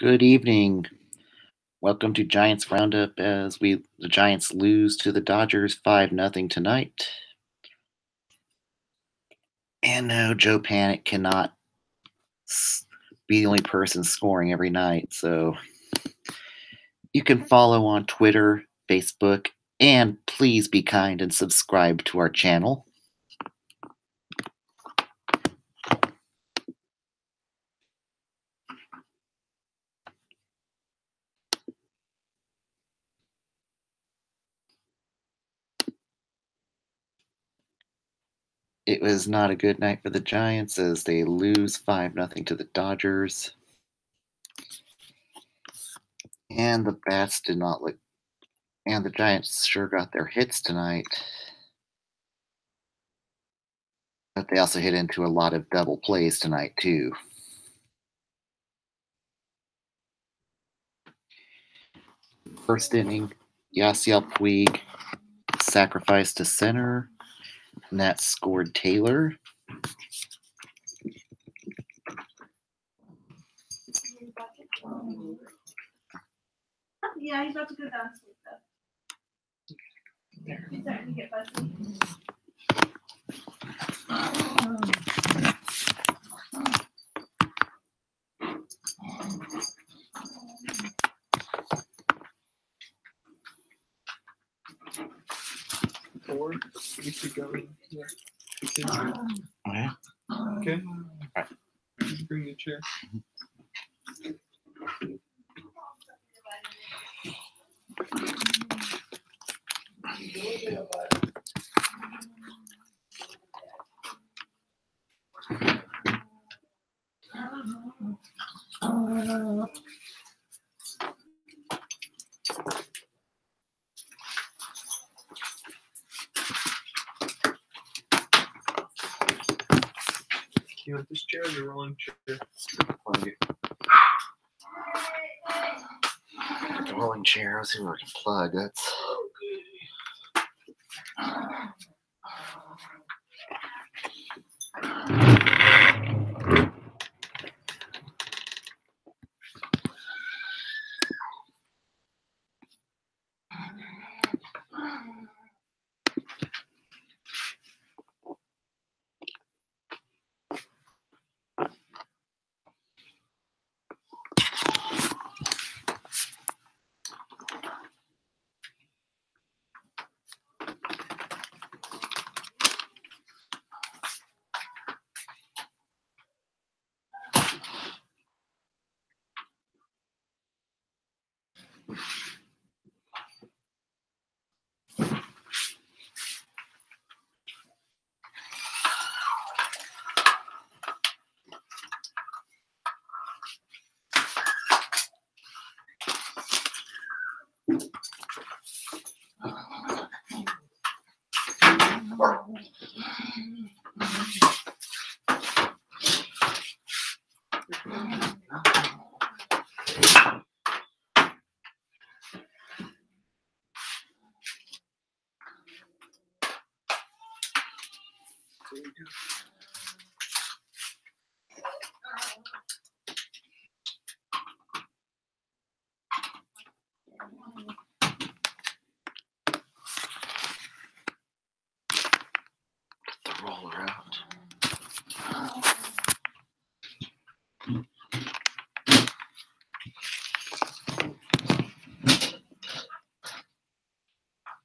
Good evening. Welcome to Giants Roundup as the Giants lose to the Dodgers 5-0 tonight. And no, Joe Panic cannot be the only person scoring every night. So you can follow on Twitter, Facebook, and please be kind and subscribe to our channel. It was not a good night for the Giants as they lose 5-0 to the Dodgers. And the bats did not look. And the Giants sure got their hits tonight. But they also hit into a lot of double plays tonight, too. First inning, Yasiel Puig sacrificed to center, and that scored Taylor. Yeah, he's about to go downstairs. He's starting to get fussy. Or we could go in here. Okay. Okay. Right. Just bring the chair. You want this chair or the rolling chair? Plug it. The rolling chair. Let's see where I can plug. That's. The roller out.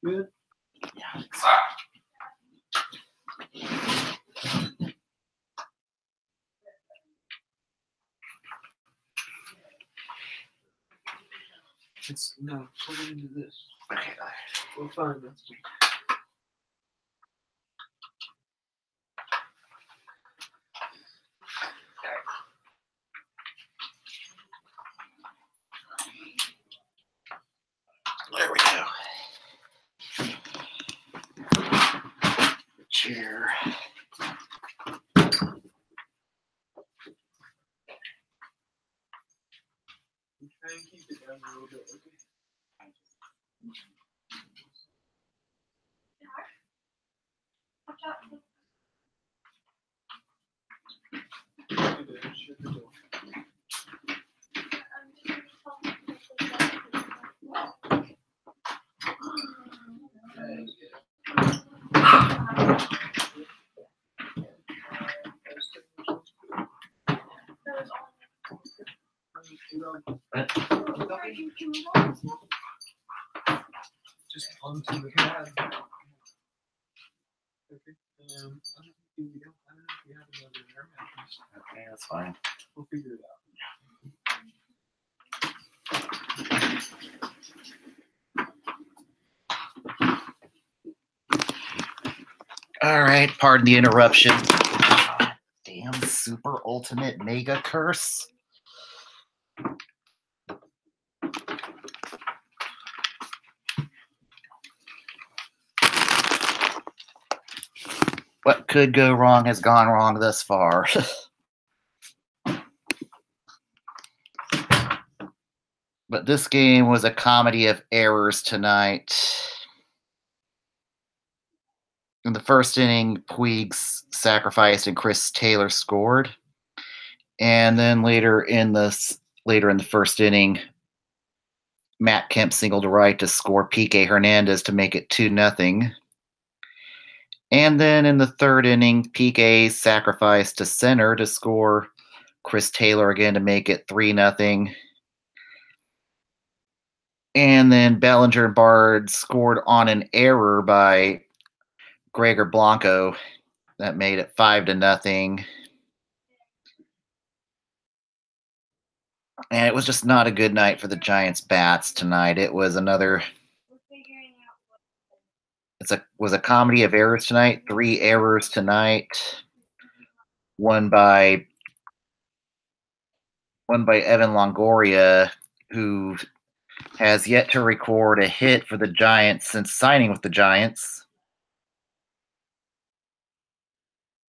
Good. Yeah. It's no, pull it into this. Okay. We'll find this. There we go. Chair. Try and keep it down a little bit. Watch out. Okay. Shut the door. Just onto the pad. Okay. I don't think we have another air mattress. Okay, that's fine. We'll figure it out. All right, pardon the interruption. Damn super ultimate mega curse. What could go wrong has gone wrong thus far. But this game was a comedy of errors tonight. In the first inning, Puig sacrificed and Chris Taylor scored. And then later in the first inning, Matt Kemp singled to right to score Pique Hernandez to make it 2-0. And then in the third inning, Pique sacrificed to center to score Chris Taylor again to make it 3-0. And then Bellinger and Bard scored on an error by Gregor Blanco that made it 5-0. And it was just not a good night for the Giants bats tonight. It was was a comedy of errors tonight. 3 errors tonight. One by Evan Longoria, who has yet to record a hit for the Giants since signing with the Giants.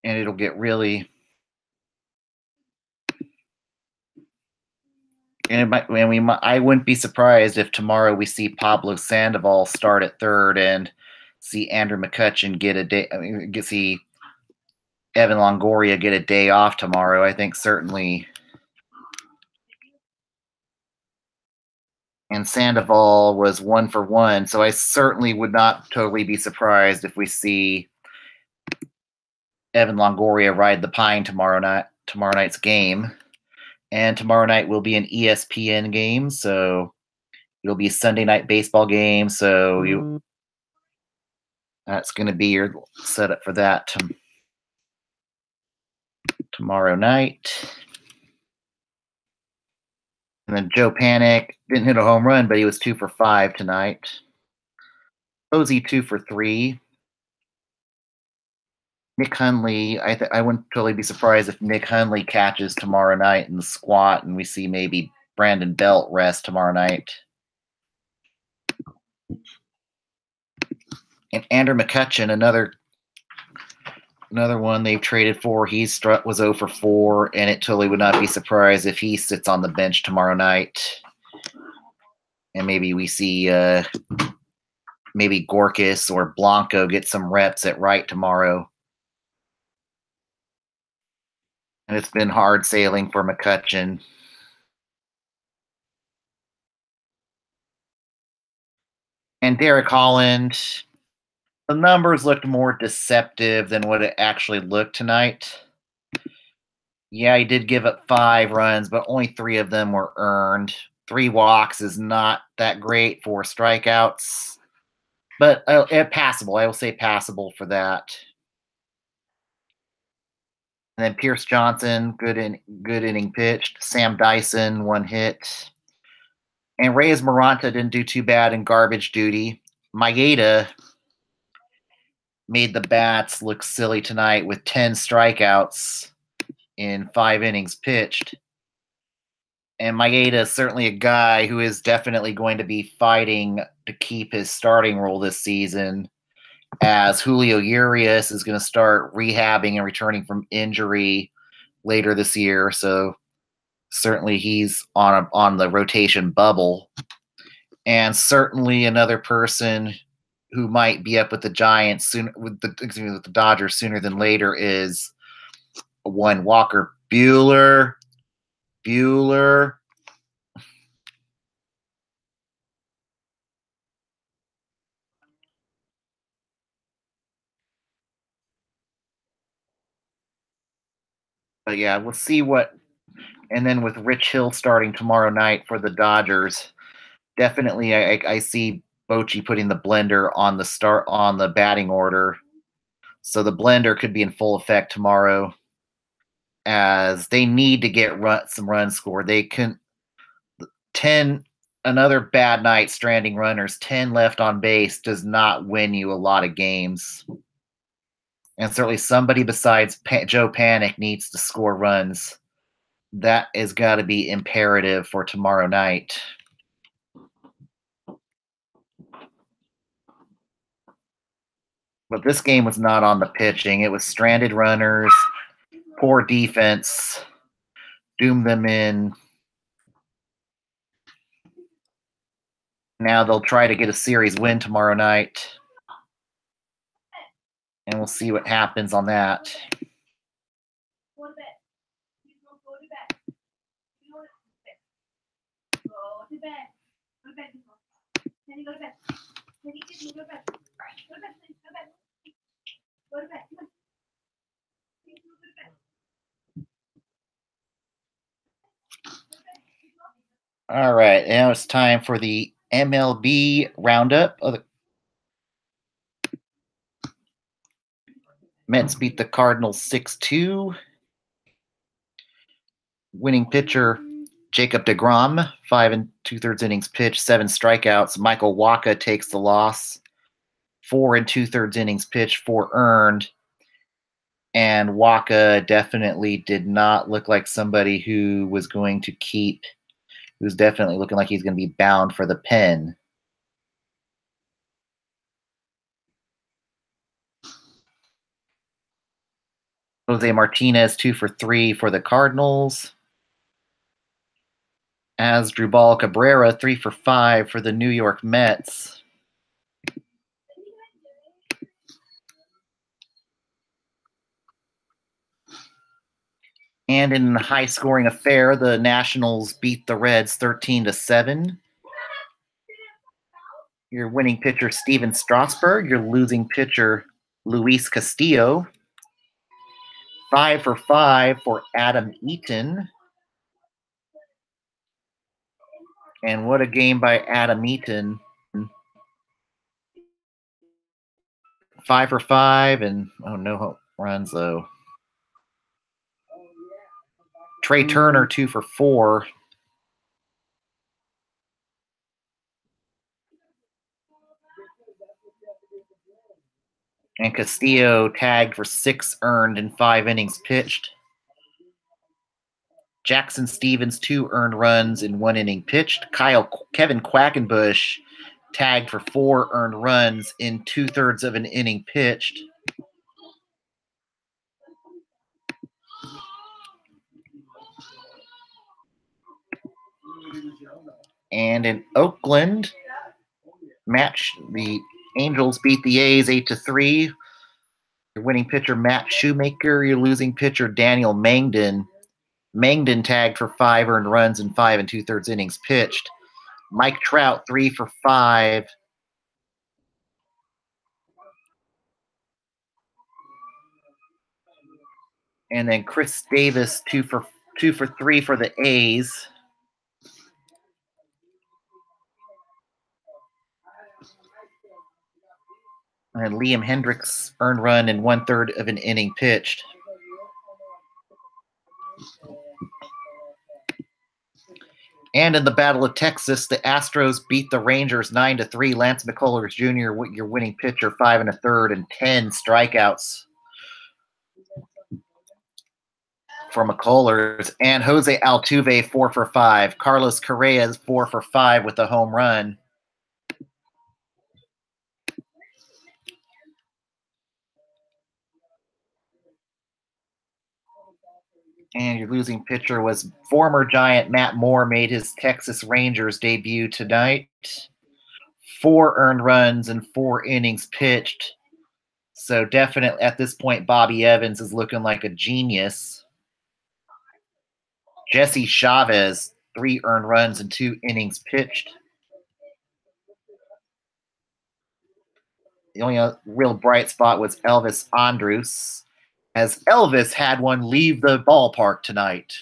And it'll get really... I wouldn't be surprised if tomorrow we see Pablo Sandoval start at third and see Andrew McCutchen see Evan Longoria get a day off tomorrow. I think certainly. And Sandoval was 1 for 1, so I certainly would not totally be surprised if we see Evan Longoria ride the pine tomorrow night's game. And tomorrow night will be an ESPN game, so it'll be a Sunday night baseball game. So that's going to be your setup for that tomorrow night. And then Joe Panic didn't hit a home run, but he was 2 for 5 tonight. Posey 2 for 3. Nick Hundley, I wouldn't totally be surprised if Nick Hundley catches tomorrow night in the squat, and we see maybe Brandon Belt rest tomorrow night. And Andrew McCutchen, another one they've traded for. Was 0 for 4, and it totally would not be surprised if he sits on the bench tomorrow night. And maybe we see maybe Gorkis or Blanco get some reps at right tomorrow. And it's been hard sailing for McCutchen. And Derek Holland, the numbers looked more deceptive than what it actually looked tonight. Yeah, he did give up 5 runs, but only 3 of them were earned. 3 walks is not that great for strikeouts, but passable. I will say passable for that. And then Pierce Johnson, good inning pitched. Sam Dyson, 1 hit. And Reyes Maranta didn't do too bad in garbage duty. Maeda made the bats look silly tonight with 10 strikeouts in 5 innings pitched. And Maeda is certainly a guy who is definitely going to be fighting to keep his starting role this season, as Julio Urias is going to start rehabbing and returning from injury later this year. So certainly he's on the rotation bubble. And certainly another person who might be up with the Giants soon, with the Dodgers sooner than later, is one Walker Buehler. But yeah, we'll see what And then with Rich Hill starting tomorrow night for the Dodgers, definitely I see Bochy putting the blender on the batting order. So the blender could be in full effect tomorrow, as they need to get some runs scored. They can 10 another bad night stranding runners, 10 left on base does not win you a lot of games. And certainly somebody besides Joe Panic needs to score runs. That has got to be imperative for tomorrow night. But this game was not on the pitching. It was stranded runners, poor defense, doom them in. Now they'll try to get a series win tomorrow night. And we'll see what happens on that. Go to bed. You go to bed. You go to bed. Go to bed. Go to bed. Penny, go to bed. Penny, go to bed. Go to bed. Go to bed. Go to bed. Come on. Penny, go to bed. All right, now it's time for the MLB Roundup. Mets beat the Cardinals 6-2. Winning pitcher Jacob deGrom, 5 2/3 innings pitched, 7 strikeouts. Michael Wacha takes the loss, 4 2/3 innings pitched, 4 earned. And Wacha definitely did not look like somebody who was going to keep, who's definitely looking like he's going to be bound for the pen. Jose Martinez 2 for 3 for the Cardinals. Asdrubal Cabrera 3 for 5 for the New York Mets. And in a high-scoring affair, the Nationals beat the Reds 13-7. Your winning pitcher, Steven Strasburg. Your losing pitcher, Luis Castillo. 5 for 5 for Adam Eaton. And what a game by Adam Eaton. 5 for 5 and, no runs, though. Trey Turner, 2 for 4. And Castillo tagged for 6 earned in 5 innings pitched. Jackson Stevens, 2 earned runs in 1 inning pitched. Kevin Quackenbush tagged for 4 earned runs in 2/3 of an inning pitched. And in Oakland, the Angels beat the A's 8-3. Your winning pitcher, Matt Shoemaker. Your losing pitcher, Daniel Mangden. Mangden tagged for 5 earned runs in 5 2/3 innings pitched. Mike Trout, 3 for 5. And then Chris Davis, 2 for 3 for the A's. And Liam Hendricks earned run in 1/3 of an inning pitched. And in the Battle of Texas, the Astros beat the Rangers 9-3. Lance McCullers Jr., your winning pitcher, 5 1/3 and 10 strikeouts for McCullers. And Jose Altuve, 4 for 5. Carlos Correa, 4 for 5 with a home run. And your losing pitcher was former Giant Matt Moore, made his Texas Rangers debut tonight. 4 earned runs and 4 innings pitched. So definitely at this point, Bobby Evans is looking like a genius. Jesse Chavez, 3 earned runs and 2 innings pitched. The only real bright spot was Elvis Andrus, as Elvis had one leave the ballpark tonight.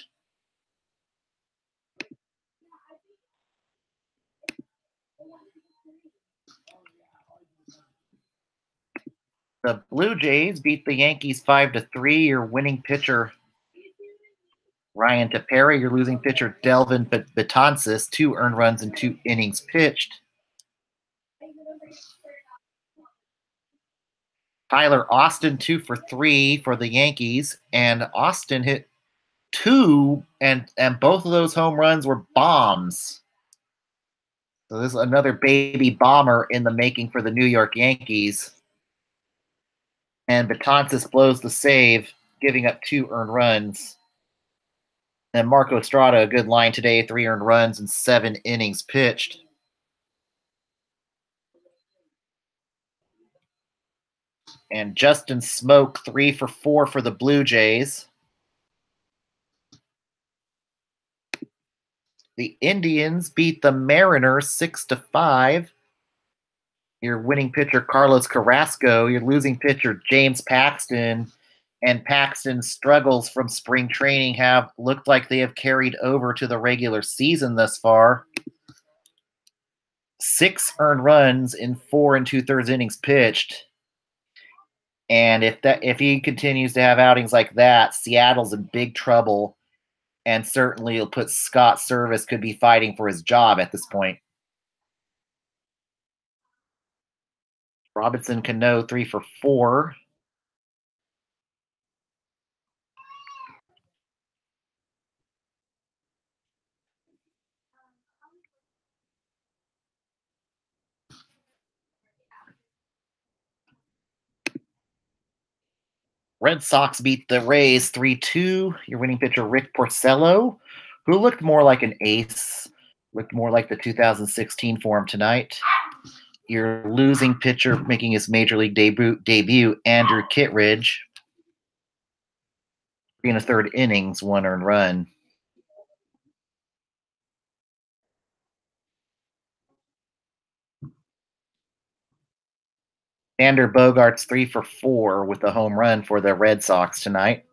The Blue Jays beat the Yankees 5-3. Your winning pitcher, Ryan Tepera. Your losing pitcher, Delvin Betances. 2 earned runs in 2 innings pitched. Tyler Austin 2 for 3 for the Yankees, and Austin hit 2, and both of those home runs were bombs. So this is another baby bomber in the making for the New York Yankees. And Betances blows the save, giving up 2 earned runs. And Marco Estrada, a good line today, 3 earned runs and 7 innings pitched. And Justin Smoke, 3 for 4 for the Blue Jays. The Indians beat the Mariners 6-5. Your winning pitcher, Carlos Carrasco. Your losing pitcher, James Paxton. And Paxton's struggles from spring training have looked like they have carried over to the regular season thus far. 6 earned runs in 4 2/3 innings pitched. And if he continues to have outings like that, Seattle's in big trouble. And certainly it'll put Scott Service could be fighting for his job at this point. Robinson Cano 3 for 4. Red Sox beat the Rays 3-2. Your winning pitcher, Rick Porcello, who looked more like an ace, looked more like the 2016 form tonight. Your losing pitcher making his major league debut, Andrew Kittredge. 3 1/3 innings, 1 earned run. Xander Bogaerts 3 for 4 with a home run for the Red Sox tonight.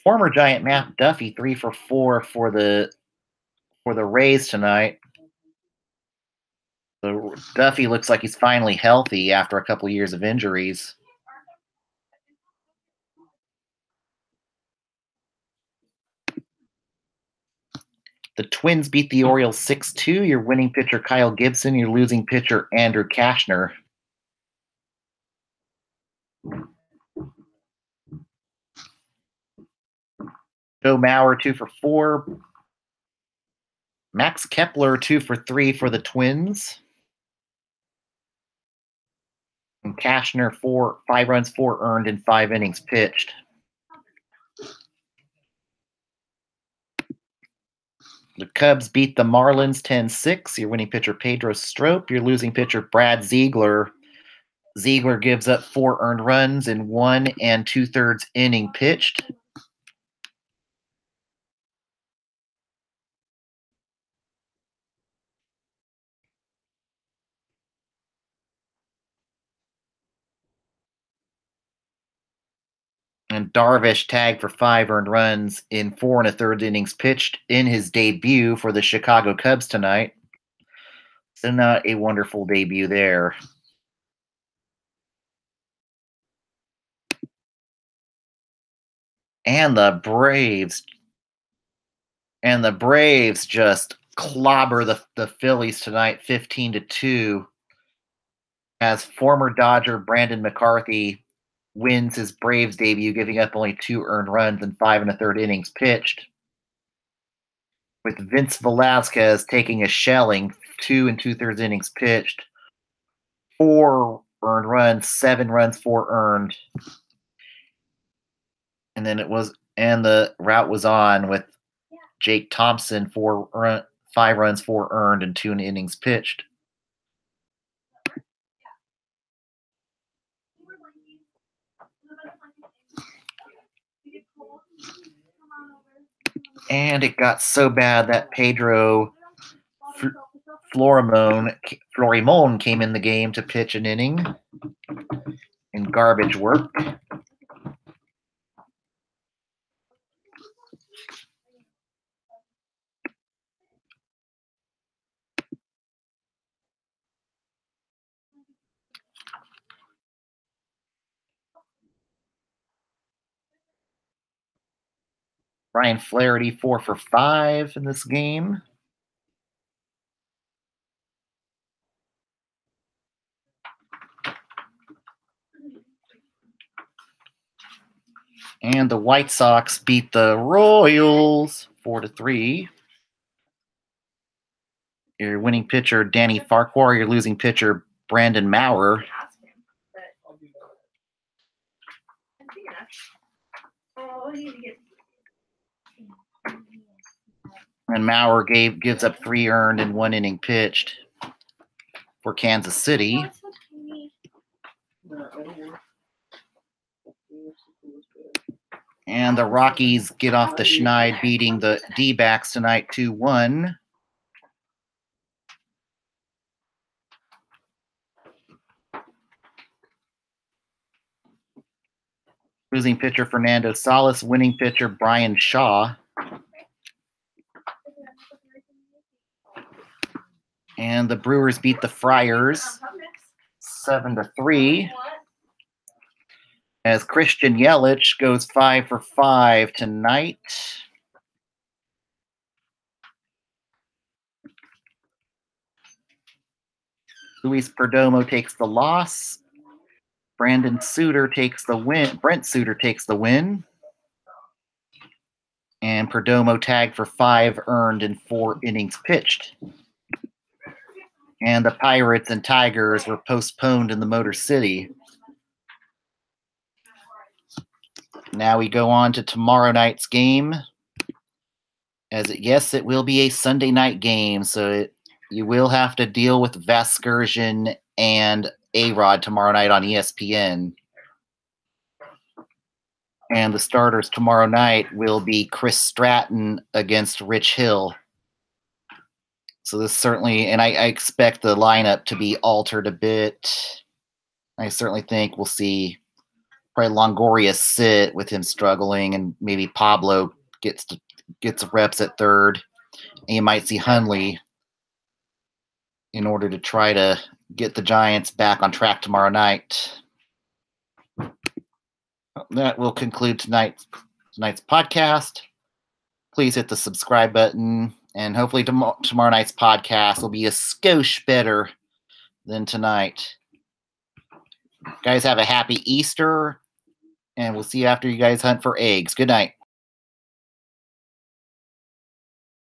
Former Giant Matt Duffy 3 for 4 for the Rays tonight. So Duffy looks like he's finally healthy after a couple years of injuries. The Twins beat the Orioles 6-2. Your winning pitcher, Kyle Gibson. Your losing pitcher, Andrew Kashner. Joe Mauer 2 for 4. Max Kepler 2 for 3 for the Twins. And Kashner 5 runs, 4 earned in 5 innings pitched. The Cubs beat the Marlins 10-6. Your winning pitcher, Pedro Strop. Your losing pitcher, Brad Ziegler. Ziegler gives up 4 earned runs in 1 2/3 inning pitched. And Darvish tagged for 5 earned runs in 4 1/3 innings pitched in his debut for the Chicago Cubs tonight. So not a wonderful debut there. And the Braves just clobber the Phillies tonight 15-2 as former Dodger Brandon McCarthy wins his Braves debut, giving up only 2 earned runs in 5 1/3 innings pitched. With Vince Velasquez taking a shelling, 2 2/3 innings pitched, 4 earned runs, 7 runs, 4 earned. And then the route was on with Jake Thompson, 5 runs, 4 earned, and 2 innings pitched. And it got so bad that Pedro Florimon came in the game to pitch an inning in garbage work. Brian Flaherty 4 for 5 in this game. And the White Sox beat the Royals 4-3. Your winning pitcher, Danny Farquhar. Your losing pitcher, Brandon Maurer. Ask him, but I'll do that. I think oh, I need to get. And Maurer gives up 3 earned and 1 inning pitched for Kansas City. Oh, it's so tiny. No, I don't want. And the Rockies get off the schneid, beating the D-backs tonight 2-1. Losing pitcher Fernando Salas, winning pitcher Brian Shaw. And the Brewers beat the Friars 7-3. As Christian Yelich goes 5 for 5 tonight. Luis Perdomo takes the loss. Brandon Suter takes the win. Brent Suter takes the win. And Perdomo tagged for 5 earned and 4 innings pitched. And the Pirates and Tigers were postponed in the Motor City. Now we go on to tomorrow night's game. Yes, it will be a Sunday night game, so you will have to deal with Vasgersian and A-Rod tomorrow night on ESPN. And the starters tomorrow night will be Chris Stratton against Rich Hill. So this certainly, and I expect the lineup to be altered a bit. I certainly think we'll see probably Longoria sit with him struggling, and maybe Pablo gets reps at third. And you might see Hundley in order to try to get the Giants back on track tomorrow night. That will conclude tonight's podcast. Please hit the subscribe button, and hopefully tomorrow night's podcast will be a skosh better than tonight. Guys, have a happy Easter, and we'll see you after you guys hunt for eggs. Good night.